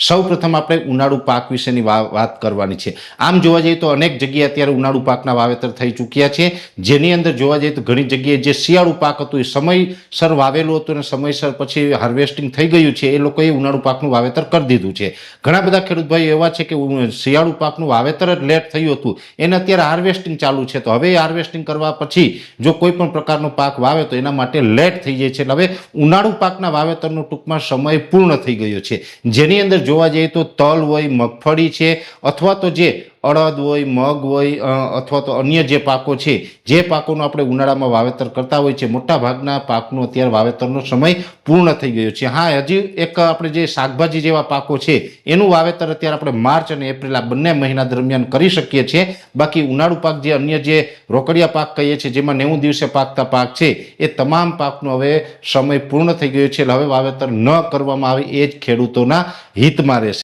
સૌપ્રથમ આપણે ઉનાળુ પાક વિશેની વાત કરવાની છે। આમ જોવા જઈએ તો અનેક જગ્યાએ અત્યારે ઉનાળુ પાકના વાવેતર થઈ ચૂક્યા છે, જેની અંદર જોવા જઈએ તો ઘણી જગ્યાએ જે શિયાળુ પાક હતું એ સમયસર વાવેલું હતું અને સમયસર પછી હાર્વેસ્ટિંગ થઈ ગયું છે, એ લોકોએ ઉનાળુ પાકનું વાવેતર કરી દીધું છે। ઘણા બધા ખેડૂત ભાઈઓ એવા છે કે શિયાળુ પાકનું વાવેતર જ લેટ થયું હતું, એને અત્યારે હાર્વેસ્ટિંગ ચાલુ છે, તો હવે હાર્વેસ્ટિંગ કરવા પછી જો કોઈ પણ પ્રકારનો પાક વાવે તો એના માટે લેટ થઈ જાય છે। એટલે હવે ઉનાળુ પાકના વાવેતરનો ટૂંકમાં સમય પૂર્ણ થઈ ગયો છે, જેની અંદર જોવા જઈએ તો તલ હોય, મગફળી છે, અથવા તો જે અડદ હોય, મગ હોય, અથવા તો અન્ય જે પાકો છે, જે પાકોનું આપણે ઉનાળામાં વાવેતર કરતા હોય છે, મોટા ભાગના પાકનો અત્યારે વાવેતરનો સમય પૂર્ણ થઈ ગયો છે। હા, હજી એક આપણે જે શાકભાજી જેવા પાકો છે એનું વાવેતર અત્યારે આપણે માર્ચ અને એપ્રિલ આ બંને મહિના દરમિયાન કરી શકીએ છીએ। બાકી ઉનાળુ પાક જે અન્ય જે રોકડિયા પાક કહીએ છીએ, જેમાં 90 દિવસે પાકતા પાક છે, એ તમામ પાકનો હવે સમય પૂર્ણ થઈ ગયો છે, એટલે હવે વાવેતર ન કરવામાં આવે એ જ ખેડૂતોના હિતમાં રહેશે।